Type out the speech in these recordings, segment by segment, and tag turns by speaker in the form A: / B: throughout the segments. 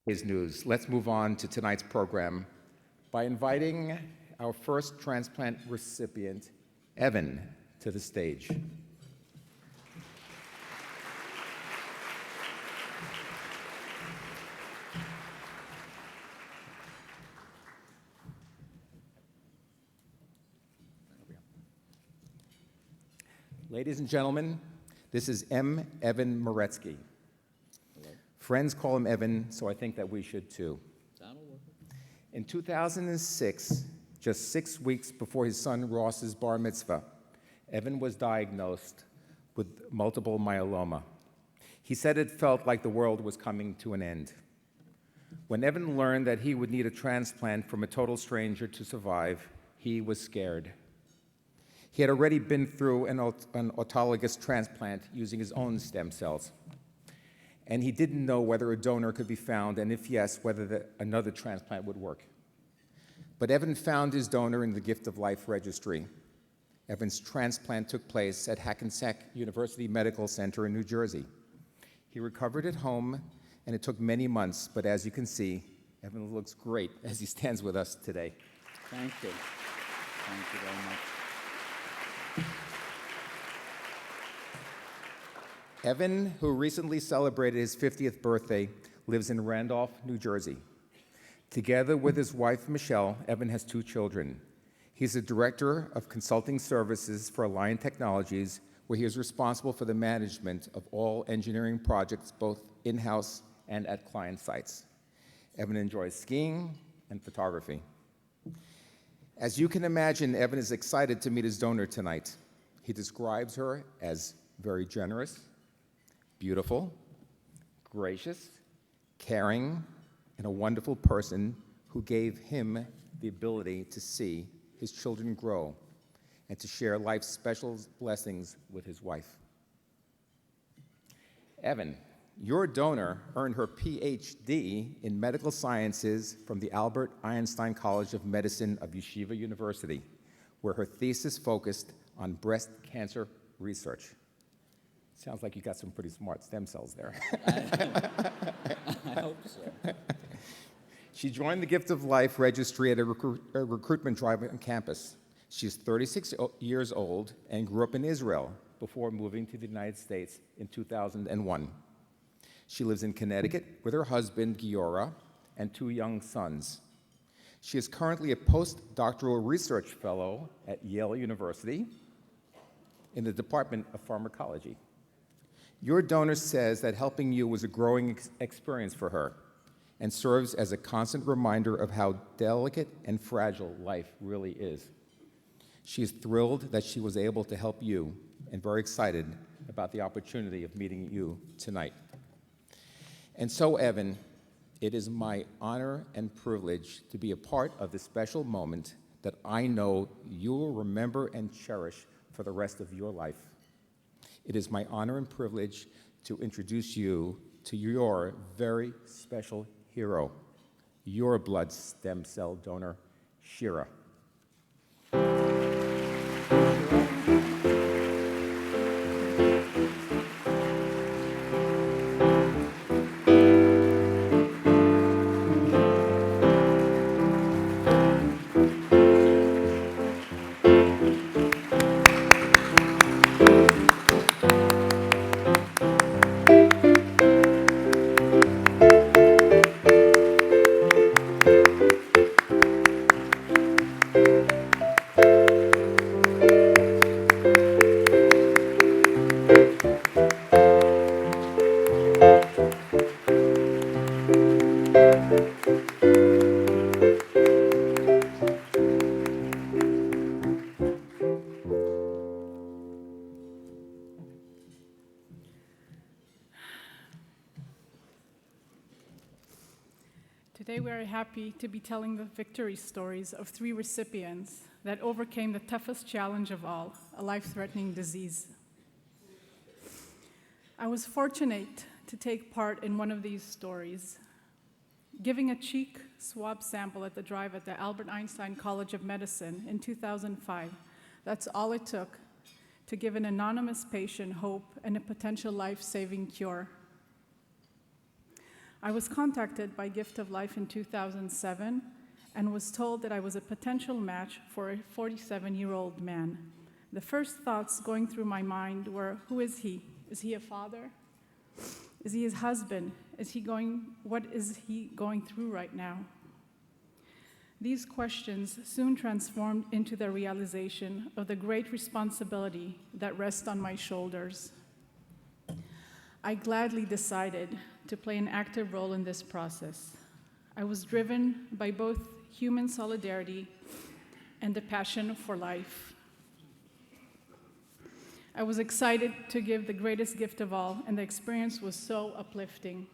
A: His news. Let's move on to tonight's program by inviting our first transplant recipient, Evan, to the stage. Ladies and gentlemen, this is M. Evan Moretsky. Friends call him Evan, so I think that we should too. In 2006, just 6 weeks before his son Ross's bar mitzvah, Evan was diagnosed with multiple myeloma. He said it felt like the world was coming to an end. When Evan learned that he would need a transplant from a total stranger to survive, he was scared. He had already been through an autologous transplant using his own stem cells. And he didn't know whether a donor could be found, and if yes, whether another transplant would work. But Evan found his donor in the Gift of Life registry. Evan's transplant took place at Hackensack University Medical Center in New Jersey. He recovered at home, and it took many months, but as you can see, Evan looks great as he stands with us today.
B: Thank you. Thank you very much.
A: Evan, who recently celebrated his 50th birthday, lives in Randolph, New Jersey. Together with his wife, Michelle, Evan has 2 children. He's the director of consulting services for Alliant Technologies, where he is responsible for the management of all engineering projects, both in-house and at client sites. Evan enjoys skiing and photography. As you can imagine, Evan is excited to meet his donor tonight. He describes her as very generous, beautiful, gracious, caring, and a wonderful person who gave him the ability to see his children grow and to share life's special blessings with his wife. Evan, your donor earned her PhD in medical sciences from the Albert Einstein College of Medicine of Yeshiva University, where her thesis focused on breast cancer research. Sounds like you got some pretty smart stem cells there.
B: I hope so.
A: She joined the Gift of Life registry at a recruitment drive on campus. She's 36 years old and grew up in Israel before moving to the United States in 2001. She lives in Connecticut with her husband, Giora, and 2 young sons. She is currently a postdoctoral research fellow at Yale University in the Department of Pharmacology. Your donor says that helping you was a growing experience for her and serves as a constant reminder of how delicate and fragile life really is. She is thrilled that she was able to help you and very excited about the opportunity of meeting you tonight. And so, Evan, it is my honor and privilege to be a part of this special moment that I know you will remember and cherish for the rest of your life. It is my honor and privilege to introduce you to your very special hero, your blood stem cell donor, Shira.
C: Today we are happy to be telling the victory stories of 3 recipients that overcame the toughest challenge of all, a life-threatening disease. I was fortunate to take part in one of these stories, giving a cheek swab sample at the drive at the Albert Einstein College of Medicine in 2005. That's all it took to give an anonymous patient hope and a potential life-saving cure. I was contacted by Gift of Life in 2007 and was told that I was a potential match for a 47-year-old man. The first thoughts going through my mind were, who is he? Is he a father? Is he his husband? What is he going through right now? These questions soon transformed into the realization of the great responsibility that rests on my shoulders. I gladly decided to play an active role in this process. I was driven by both human solidarity and a passion for life. I was excited to give the greatest gift of all, and the experience was so uplifting.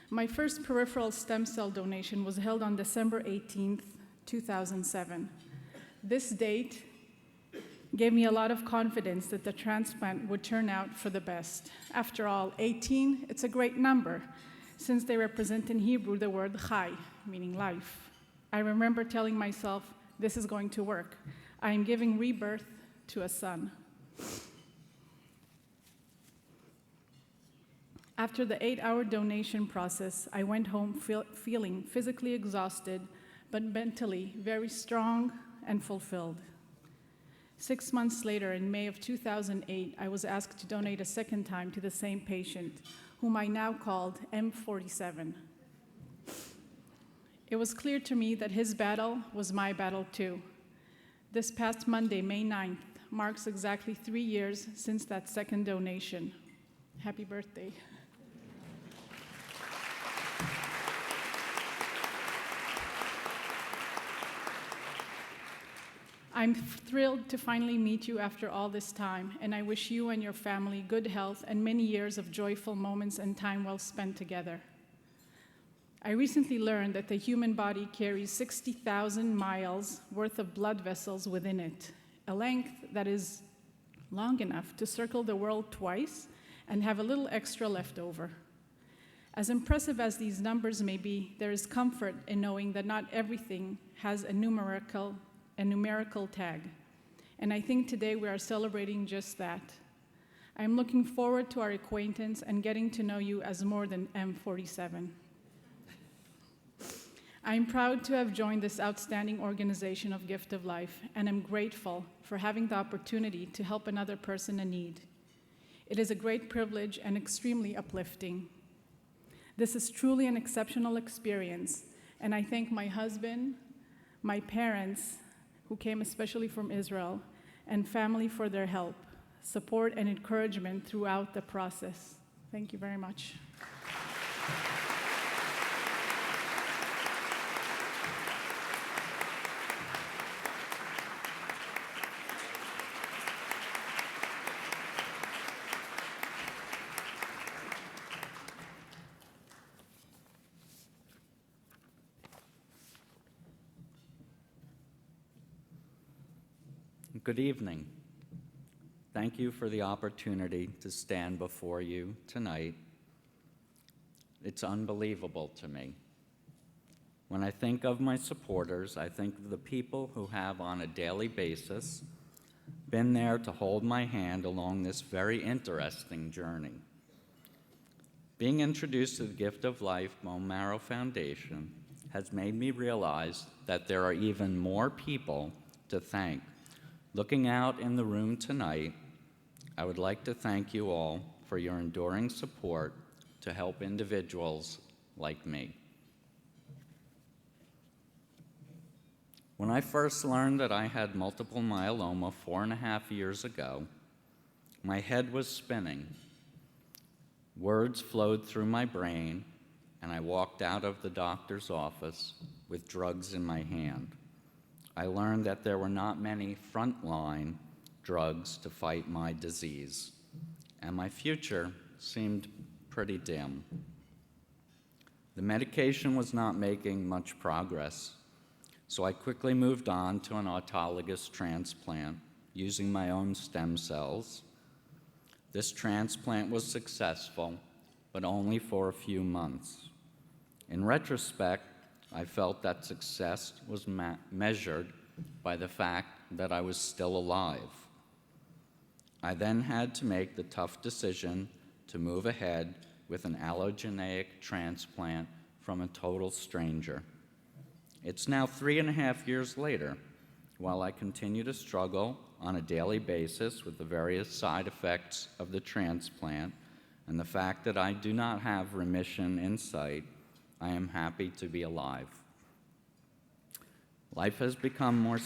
C: My first peripheral stem cell donation was held on December 18th, 2007. This date gave me a lot of confidence that the transplant would turn out for the best. After all, 18, it's a great number, since they represent in Hebrew the word chai, meaning life. I remember telling myself, this is going to work. I am giving rebirth to a son. After the 8-hour donation process, I went home feeling physically exhausted, but mentally very strong and fulfilled. 6 months later, in May of 2008, I was asked to donate a second time to the same patient, whom I now called M47. It was clear to me that his battle was my battle too. This past Monday, May 9th, marks exactly 3 years since that second donation. Happy birthday. I'm thrilled to finally meet you after all this time, and I wish you and your family good health and many years of joyful moments and time well spent together. I recently learned that the human body carries 60,000 miles worth of blood vessels within it, a length that is long enough to circle the world twice and have a little extra left over. As impressive as these numbers may be, there is comfort in knowing that not everything has a numerical tag. And I think today we are celebrating just that. I'm looking forward to our acquaintance and getting to know you as more than M47. I'm proud to have joined this outstanding organization of Gift of Life, and I'm grateful for having the opportunity to help another person in need. It is a great privilege and extremely uplifting. This is truly an exceptional experience, and I thank my husband, my parents, who came especially from Israel, and family for their help, support, and encouragement throughout the process. Thank you very much.
B: Good evening. Thank you for the opportunity to stand before you tonight. It's unbelievable to me. When I think of my supporters, I think of the people who have on a daily basis been there to hold my hand along this very interesting journey. Being introduced to the Gift of Life Bone Marrow Foundation has made me realize that there are even more people to thank. Looking out in the room tonight, I would like to thank you all for your enduring support to help individuals like me. When I first learned that I had multiple myeloma 4.5 years ago, my head was spinning. Words flowed through my brain, and I walked out of the doctor's office with drugs in my hand. I learned that there were not many frontline drugs to fight my disease, and my future seemed pretty dim. The medication was not making much progress, so I quickly moved on to an autologous transplant using my own stem cells. This transplant was successful, but only for a few months. In retrospect, I felt that success was measured by the fact that I was still alive. I then had to make the tough decision to move ahead with an allogeneic transplant from a total stranger. It's now 3.5 years later. While I continue to struggle on a daily basis with the various side effects of the transplant and the fact that I do not have remission in sight, I am happy to be alive. Life has become more...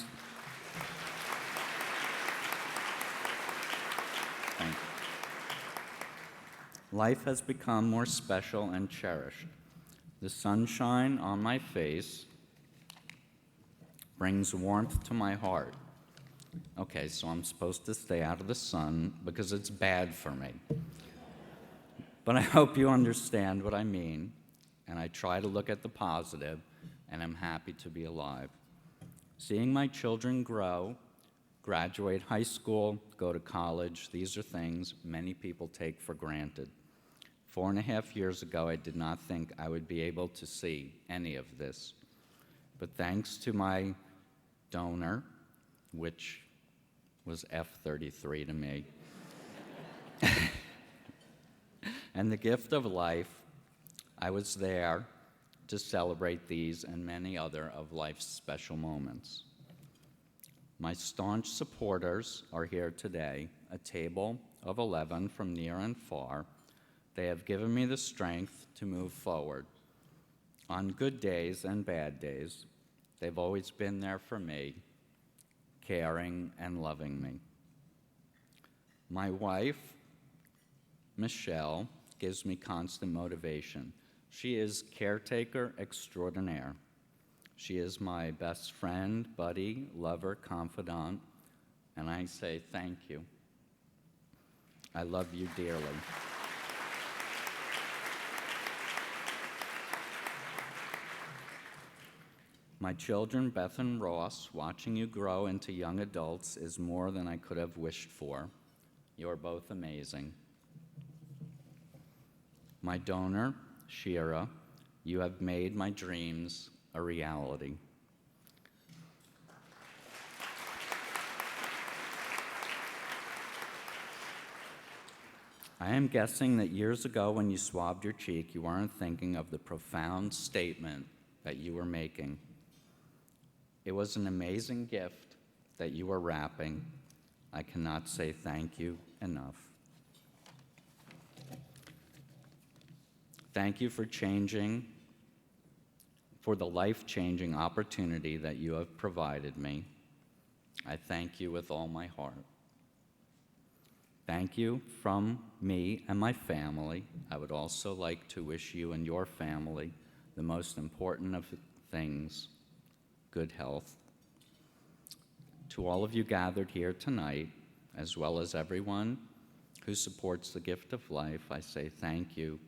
B: Thank you. Life has become more special and cherished. The sunshine on my face brings warmth to my heart. Okay, so I'm supposed to stay out of the sun because it's bad for me. But I hope you understand what I mean, and I try to look at the positive, and I'm happy to be alive. Seeing my children grow, graduate high school, go to college, these are things many people take for granted. 4.5 years ago, I did not think I would be able to see any of this. But thanks to my donor, which was F33 to me, and the gift of life, I was there to celebrate these and many other of life's special moments. My staunch supporters are here today, a table of 11 from near and far. They have given me the strength to move forward. On good days and bad days, they've always been there for me, caring and loving me. My wife, Michelle, gives me constant motivation. She is caretaker extraordinaire. She is my best friend, buddy, lover, confidant, and I say thank you. I love you dearly. My children, Beth and Ross, watching you grow into young adults is more than I could have wished for. You're both amazing. My donor, Shira, you have made my dreams a reality. I am guessing that years ago when you swabbed your cheek, you weren't thinking of the profound statement that you were making. It was an amazing gift that you were wrapping. I cannot say thank you enough. Thank you for the life-changing opportunity that you have provided me. I thank you with all my heart. Thank you from me and my family. I would also like to wish you and your family the most important of things, good health. To all of you gathered here tonight, as well as everyone who supports the gift of life, I say thank you